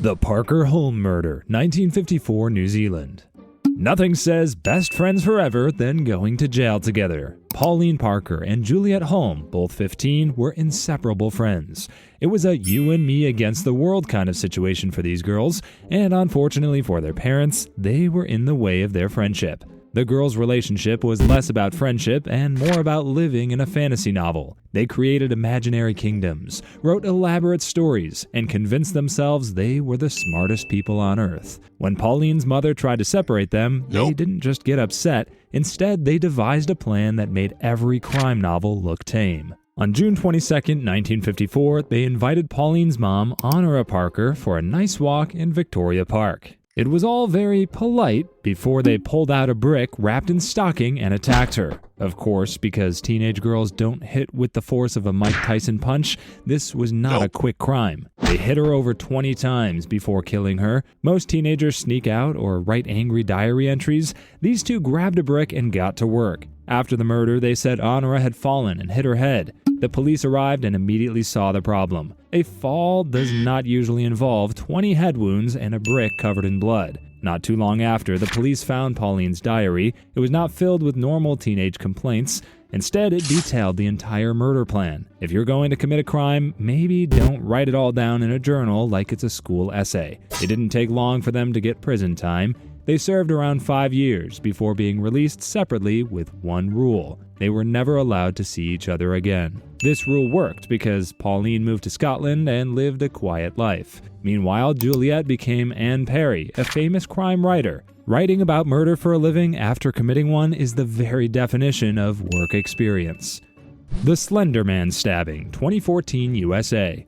The Parker-Hulme murder, 1954, New Zealand. Nothing says best friends forever than going to jail together. Pauline Parker and Juliet Hulme, both 15, were inseparable friends. It was a you and me against the world kind of situation for these girls, and unfortunately for their parents, they were in the way of their friendship. The girls' relationship was less about friendship and more about living in a fantasy novel. They created imaginary kingdoms, wrote elaborate stories, and convinced themselves they were the smartest people on Earth. When Pauline's mother tried to separate them, they didn't just get upset. Instead, they devised a plan that made every crime novel look tame. On June 22, 1954, they invited Pauline's mom, Honora Parker, for a nice walk in Victoria Park. It was all very polite before they pulled out a brick wrapped in stocking and attacked her. Of course, because teenage girls don't hit with the force of a Mike Tyson punch, this was not a quick crime. They hit her over 20 times before killing her. Most teenagers sneak out or write angry diary entries. These two grabbed a brick and got to work. After the murder, they said Honora had fallen and hit her head. The police arrived and immediately saw the problem. A fall does not usually involve 20 head wounds and a brick covered in blood. Not too long after, the police found Pauline's diary. It was not filled with normal teenage complaints. Instead, it detailed the entire murder plan. If you're going to commit a crime, maybe don't write it all down in a journal like it's a school essay. It didn't take long for them to get prison time. They served around 5 years before being released separately with one rule. They were never allowed to see each other again. This rule worked because Pauline moved to Scotland and lived a quiet life. Meanwhile, Juliet became Anne Perry, a famous crime writer. Writing about murder for a living after committing one is the very definition of work experience. The Slender Man stabbing, 2014 USA.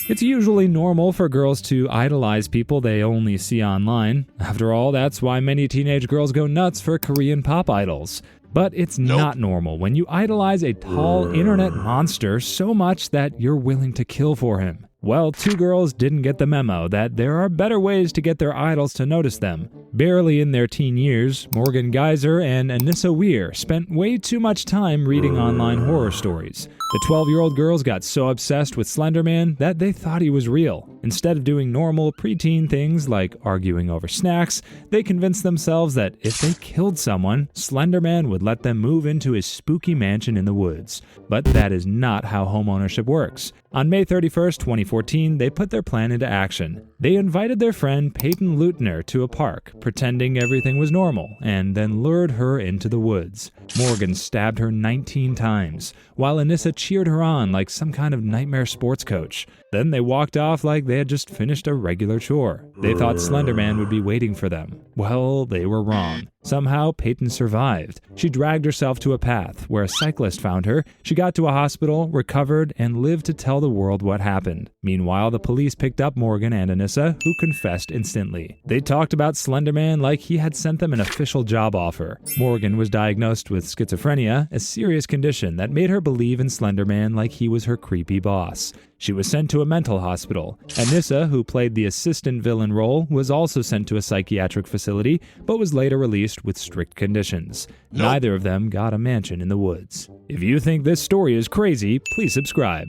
It's usually normal for girls to idolize people they only see online. After all, that's why many teenage girls go nuts for Korean pop idols. But it's not normal when you idolize a tall internet monster so much that you're willing to kill for him. Well, two girls didn't get the memo that there are better ways to get their idols to notice them. Barely in their teen years, Morgan Geyser and Anissa Weir spent way too much time reading online horror stories. The 12-year-old girls got so obsessed with Slender Man that they thought he was real. Instead of doing normal preteen things like arguing over snacks, they convinced themselves that if they killed someone, Slender Man would let them move into his spooky mansion in the woods. But that is not how homeownership works. On May 31, 2014, they put their plan into action. They invited their friend Peyton Leutner to a park, pretending everything was normal, and then lured her into the woods. Morgan stabbed her 19 times, while Anissa cheered her on like some kind of nightmare sports coach. Then they walked off like they had just finished a regular chore. They thought Slender Man would be waiting for them. Well, they were wrong. Somehow, Peyton survived. She dragged herself to a path where a cyclist found her. She got to a hospital, recovered, and lived to tell the world what happened. Meanwhile, the police picked up Morgan and Anissa, who confessed instantly. They talked about Slender Man like he had sent them an official job offer. Morgan was diagnosed with schizophrenia, a serious condition that made her believe in Slender Man like he was her creepy boss. She was sent to a mental hospital. Anissa, who played the assistant villain role, was also sent to a psychiatric facility, but was later released with strict conditions. Neither of them got a mansion in the woods. If you think this story is crazy, please subscribe.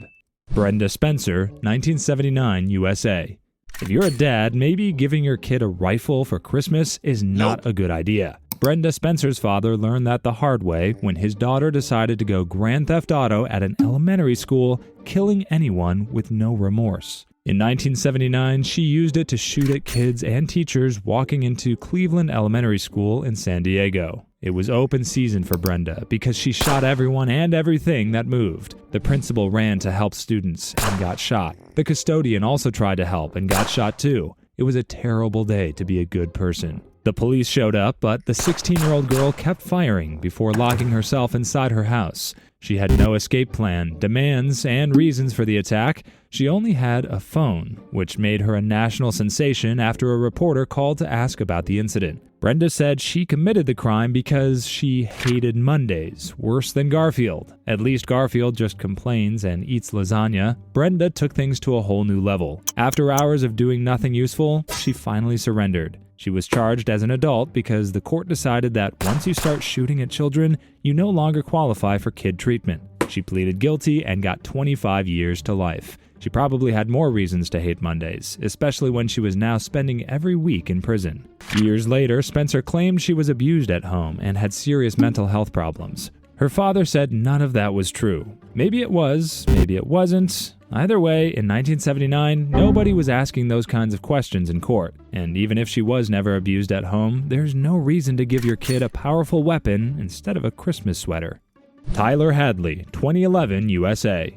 Brenda Spencer, 1979 USA. If you're a dad, maybe giving your kid a rifle for Christmas is not a good idea. Brenda Spencer's father learned that the hard way when his daughter decided to go Grand Theft Auto at an elementary school, killing anyone with no remorse. In 1979, she used it to shoot at kids and teachers walking into Cleveland Elementary School in San Diego. It was open season for Brenda because she shot everyone and everything that moved. The principal ran to help students and got shot. The custodian also tried to help and got shot too. It was a terrible day to be a good person. The police showed up, but the 16-year-old girl kept firing before locking herself inside her house. She had no escape plan, demands, and reasons for the attack. She only had a phone, which made her a national sensation after a reporter called to ask about the incident. Brenda said she committed the crime because she hated Mondays, worse than Garfield. At least Garfield just complains and eats lasagna. Brenda took things to a whole new level. After hours of doing nothing useful, she finally surrendered. She was charged as an adult because the court decided that once you start shooting at children, you no longer qualify for kid treatment. She pleaded guilty and got 25 years to life. She probably had more reasons to hate Mondays, especially when she was now spending every week in prison. Years later, Spencer claimed she was abused at home and had serious mental health problems. Her father said none of that was true. Maybe it was, maybe it wasn't. Either way, in 1979, nobody was asking those kinds of questions in court. And even if she was never abused at home, there's no reason to give your kid a powerful weapon instead of a Christmas sweater. Tyler Hadley, 2011, USA.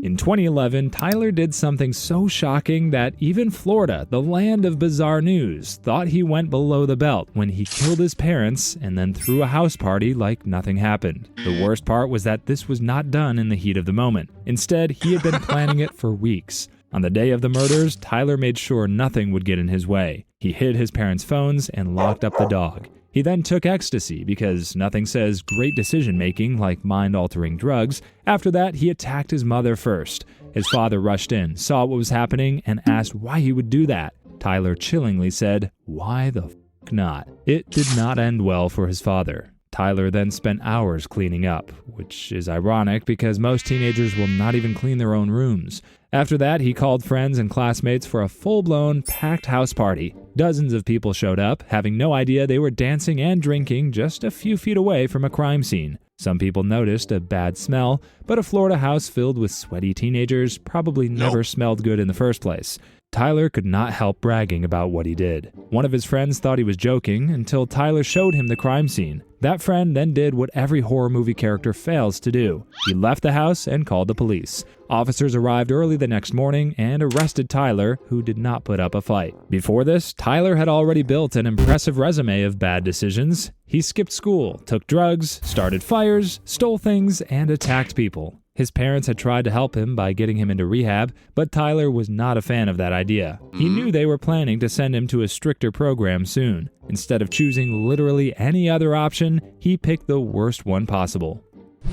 In 2011, Tyler did something so shocking that even Florida, the land of bizarre news, thought he went below the belt when he killed his parents and then threw a house party like nothing happened. The worst part was that this was not done in the heat of the moment. Instead, he had been planning it for weeks. On the day of the murders, Tyler made sure nothing would get in his way. He hid his parents' phones and locked up the dog. He then took ecstasy because nothing says great decision-making like mind-altering drugs. After that, he attacked his mother first. His father rushed in, saw what was happening, and asked why he would do that. Tyler chillingly said, "Why the f*** not?" It did not end well for his father. Tyler then spent hours cleaning up, which is ironic because most teenagers will not even clean their own rooms. After that, he called friends and classmates for a full-blown, packed house party. Dozens of people showed up, having no idea they were dancing and drinking just a few feet away from a crime scene. Some people noticed a bad smell, but a Florida house filled with sweaty teenagers probably never smelled good in the first place. Tyler could not help bragging about what he did. One of his friends thought he was joking until Tyler showed him the crime scene. That friend then did what every horror movie character fails to do. He left the house and called the police. Officers arrived early the next morning and arrested Tyler, who did not put up a fight. Before this, Tyler had already built an impressive resume of bad decisions. He skipped school, took drugs, started fires, stole things, and attacked people. His parents had tried to help him by getting him into rehab, but Tyler was not a fan of that idea. He knew they were planning to send him to a stricter program soon. Instead of choosing literally any other option, he picked the worst one possible.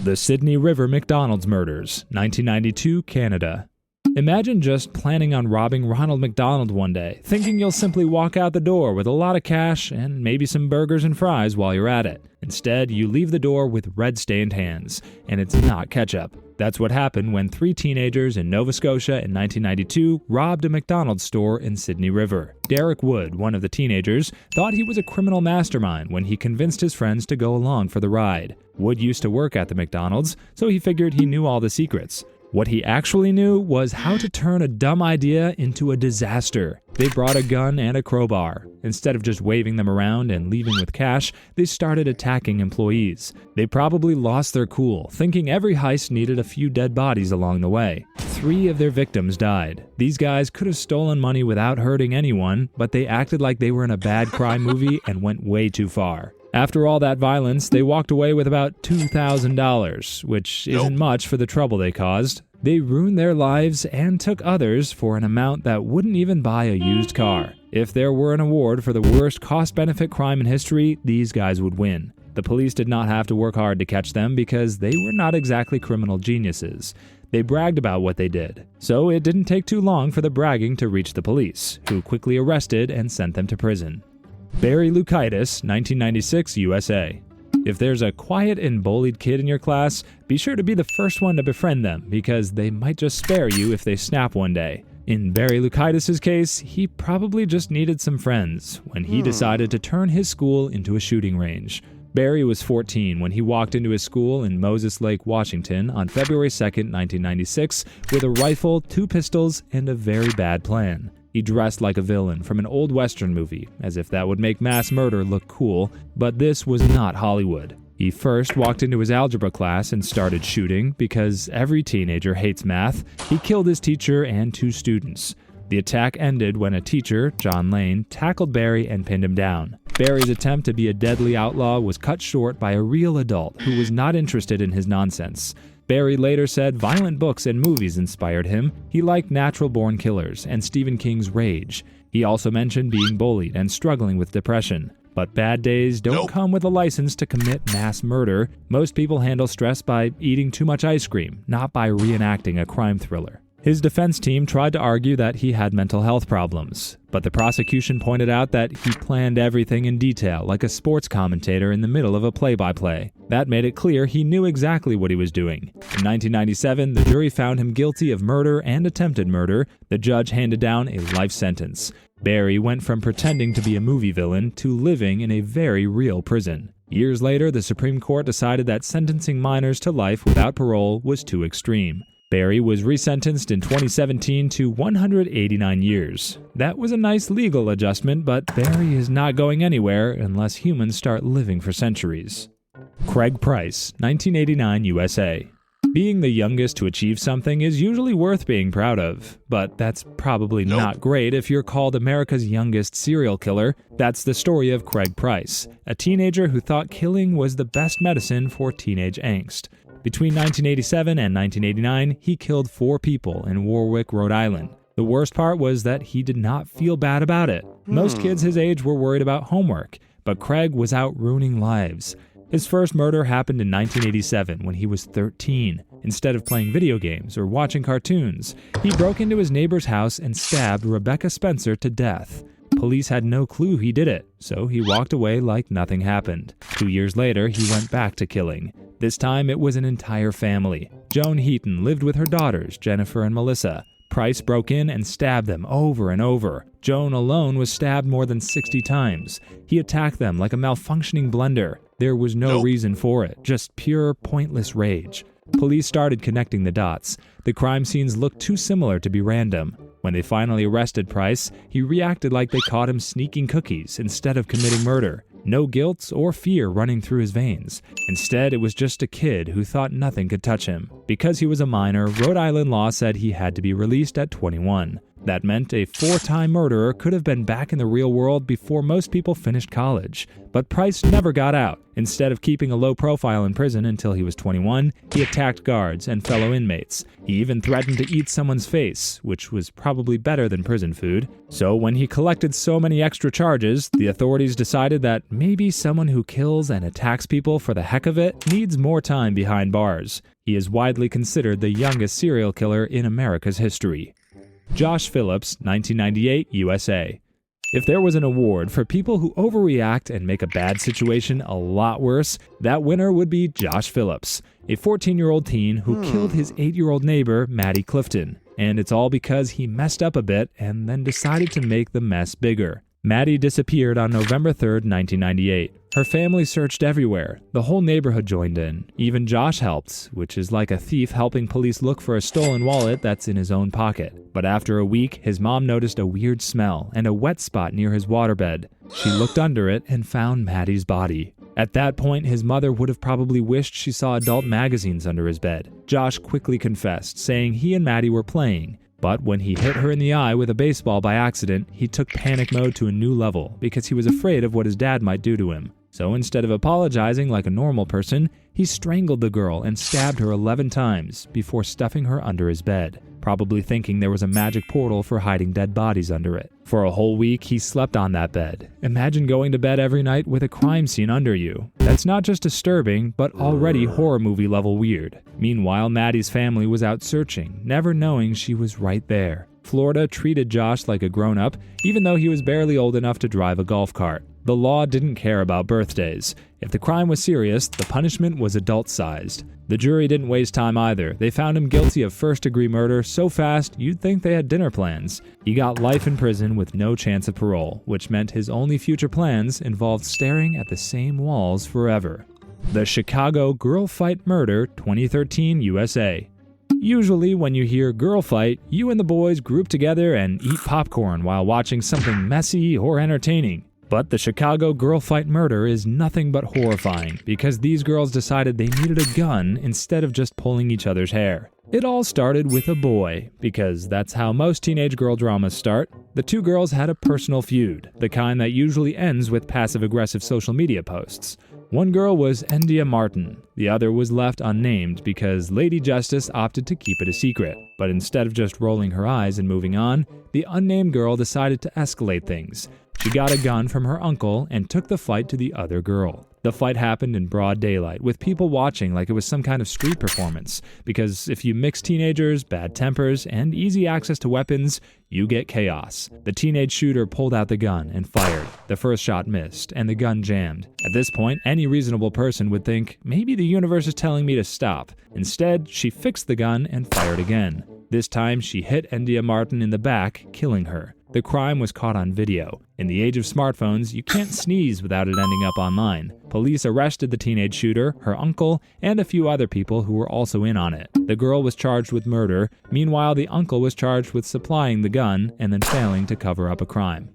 The Sydney River McDonald's murders, 1992, Canada. Imagine just planning on robbing Ronald McDonald one day, thinking you'll simply walk out the door with a lot of cash and maybe some burgers and fries while you're at it. Instead, you leave the door with red-stained hands, and it's not ketchup. That's what happened when 3 teenagers in Nova Scotia in 1992 robbed a McDonald's store in Sydney River. Derek Wood, one of the teenagers, thought he was a criminal mastermind when he convinced his friends to go along for the ride. Wood used to work at the McDonald's, so he figured he knew all the secrets. What he actually knew was how to turn a dumb idea into a disaster. They brought a gun and a crowbar. Instead of just waving them around and leaving with cash, they started attacking employees. They probably lost their cool, thinking every heist needed a few dead bodies along the way. 3 of their victims died. These guys could have stolen money without hurting anyone, but they acted like they were in a bad crime movie and went way too far. After all that violence, they walked away with about $2,000, which isn't much for the trouble they caused. They ruined their lives and took others for an amount that wouldn't even buy a used car. If there were an award for the worst cost-benefit crime in history, these guys would win. The police did not have to work hard to catch them because they were not exactly criminal geniuses. They bragged about what they did. So it didn't take too long for the bragging to reach the police, who quickly arrested and sent them to prison. Barry Loukaitis, 1996, USA. If there's a quiet and bullied kid in your class, be sure to be the first one to befriend them because they might just spare you if they snap one day. In Barry Loukaitis' case, he probably just needed some friends when he decided to turn his school into a shooting range. Barry was 14 when he walked into his school in Moses Lake, Washington on February 2, 1996 with a rifle, 2 pistols, and a very bad plan. He dressed like a villain from an old Western movie, as if that would make mass murder look cool, but this was not Hollywood. He first walked into his algebra class and started shooting, because every teenager hates math. He killed his teacher and 2 students. The attack ended when a teacher, John Lane, tackled Barry and pinned him down. Barry's attempt to be a deadly outlaw was cut short by a real adult who was not interested in his nonsense. Barry later said violent books and movies inspired him. He liked Natural-Born Killers and Stephen King's Rage. He also mentioned being bullied and struggling with depression. But bad days don't come with a license to commit mass murder. Most people handle stress by eating too much ice cream, not by reenacting a crime thriller. His defense team tried to argue that he had mental health problems, but the prosecution pointed out that he planned everything in detail like a sports commentator in the middle of a play-by-play. That made it clear he knew exactly what he was doing. In 1997, the jury found him guilty of murder and attempted murder. The judge handed down a life sentence. Barry went from pretending to be a movie villain to living in a very real prison. Years later, the Supreme Court decided that sentencing minors to life without parole was too extreme. Barry was resentenced in 2017 to 189 years. That was a nice legal adjustment, but Barry is not going anywhere unless humans start living for centuries. Craig Price, 1989 USA. Being the youngest to achieve something is usually worth being proud of, but that's probably not great if you're called America's youngest serial killer. That's the story of Craig Price, a teenager who thought killing was the best medicine for teenage angst. Between 1987 and 1989, he killed 4 people in Warwick, Rhode Island. The worst part was that he did not feel bad about it. Most kids his age were worried about homework, but Craig was out ruining lives. His first murder happened in 1987 when he was 13. Instead of playing video games or watching cartoons, he broke into his neighbor's house and stabbed Brenda Spencer to death. Police had no clue he did it, so he walked away like nothing happened. 2 years later, he went back to killing. This time, it was an entire family. Joan Heaton lived with her daughters, Jennifer and Melissa. Price broke in and stabbed them over and over. Joan alone was stabbed more than 60 times. He attacked them like a malfunctioning blender. There was no reason for it, just pure, pointless rage. Police started connecting the dots. The crime scenes looked too similar to be random. When they finally arrested Price, he reacted like they caught him sneaking cookies instead of committing murder. No guilt or fear running through his veins. Instead, it was just a kid who thought nothing could touch him. Because he was a minor, Rhode Island law said he had to be released at 21. That meant a 4-time murderer could have been back in the real world before most people finished college. But Price never got out. Instead of keeping a low profile in prison until he was 21, he attacked guards and fellow inmates. He even threatened to eat someone's face, which was probably better than prison food. So when he collected so many extra charges, the authorities decided that maybe someone who kills and attacks people for the heck of it needs more time behind bars. He is widely considered the youngest serial killer in America's history. Josh Phillips, 1998, USA. If there was an award for people who overreact and make a bad situation a lot worse, that winner would be Josh Phillips, a 14-year-old teen who killed his 8-year-old neighbor, Maddie Clifton. And it's all because he messed up a bit and then decided to make the mess bigger. Maddie disappeared on November 3, 1998. Her family searched everywhere. The whole neighborhood joined in. Even Josh helped, which is like a thief helping police look for a stolen wallet that's in his own pocket. But after a week, his mom noticed a weird smell and a wet spot near his waterbed. She looked under it and found Maddie's body. At that point, his mother would have probably wished she saw adult magazines under his bed. Josh quickly confessed, saying he and Maddie were playing. But when he hit her in the eye with a baseball by accident, he took panic mode to a new level because he was afraid of what his dad might do to him. So instead of apologizing like a normal person, he strangled the girl and stabbed her 11 times before stuffing her under his bed, probably thinking there was a magic portal for hiding dead bodies under it. For a whole week, he slept on that bed. Imagine going to bed every night with a crime scene under you. That's not just disturbing, but already horror movie level weird. Meanwhile, Maddie's family was out searching, never knowing she was right there. Florida treated Josh like a grown-up, even though he was barely old enough to drive a golf cart. The law didn't care about birthdays. If the crime was serious, the punishment was adult-sized. The jury didn't waste time either. They found him guilty of first-degree murder so fast you'd think they had dinner plans. He got life in prison with no chance of parole, which meant his only future plans involved staring at the same walls forever. The Chicago Girl Fight Murder, 2013, USA. Usually when you hear girl fight, you and the boys group together and eat popcorn while watching something messy or entertaining. But the Chicago Girl Fight Murder is nothing but horrifying because these girls decided they needed a gun instead of just pulling each other's hair. It all started with a boy, because that's how most teenage girl dramas start. The two girls had a personal feud, the kind that usually ends with passive-aggressive social media posts. One girl was Endia Martin. The other was left unnamed because Lady Justice opted to keep it a secret. But instead of just rolling her eyes and moving on, the unnamed girl decided to escalate things. She got a gun from her uncle and took the fight to the other girl. The fight happened in broad daylight, with people watching like it was some kind of street performance, because if you mix teenagers, bad tempers, and easy access to weapons, you get chaos. The teenage shooter pulled out the gun and fired. The first shot missed, and the gun jammed. At this point, any reasonable person would think, maybe the universe is telling me to stop. Instead, she fixed the gun and fired again. This time, she hit India Martin in the back, killing her. The crime was caught on video. In the age of smartphones, you can't sneeze without it ending up online. Police arrested the teenage shooter, her uncle, and a few other people who were also in on it. The girl was charged with murder. Meanwhile, the uncle was charged with supplying the gun and then failing to cover up a crime.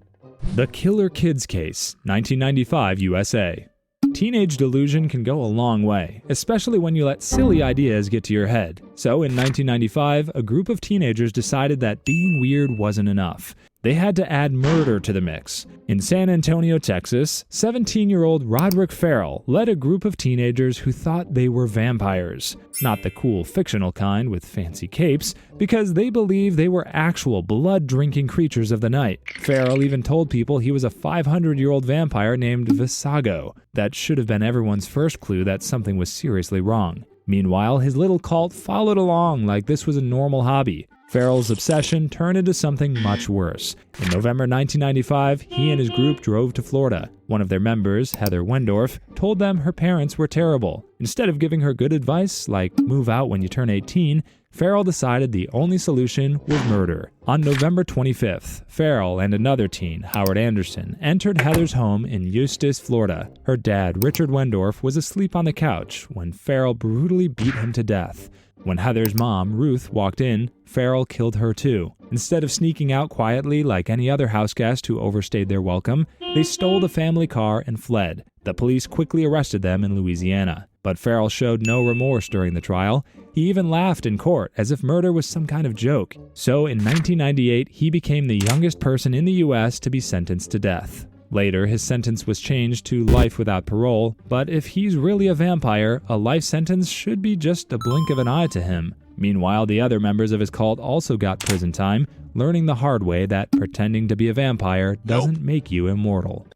The Killer Kids Case, 1995 USA. Teenage delusion can go a long way, especially when you let silly ideas get to your head. So in 1995, a group of teenagers decided that being weird wasn't enough. They had to add murder to the mix. In San Antonio, Texas, 17-year-old Roderick Farrell led a group of teenagers who thought they were vampires. Not the cool fictional kind with fancy capes, because they believed they were actual blood-drinking creatures of the night. Farrell even told people he was a 500-year-old vampire named Visago. That should have been everyone's first clue that something was seriously wrong. Meanwhile, his little cult followed along like this was a normal hobby. Farrell's obsession turned into something much worse. In November 1995, he and his group drove to Florida. One of their members, Heather Wendorf, told them her parents were terrible. Instead of giving her good advice, like move out when you turn 18, Farrell decided the only solution was murder. On November 25th, Farrell and another teen, Howard Anderson, entered Heather's home in Eustis, Florida. Her dad, Richard Wendorf, was asleep on the couch when Farrell brutally beat him to death. When Heather's mom, Ruth, walked in, Farrell killed her too. Instead of sneaking out quietly like any other house guest who overstayed their welcome, they stole the family car and fled. The police quickly arrested them in Louisiana. But Farrell showed no remorse during the trial. He even laughed in court as if murder was some kind of joke. So in 1998, he became the youngest person in the U.S. to be sentenced to death. Later, his sentence was changed to life without parole, but if he's really a vampire, a life sentence should be just a blink of an eye to him. Meanwhile, the other members of his cult also got prison time, learning the hard way that pretending to be a vampire doesn't make you immortal.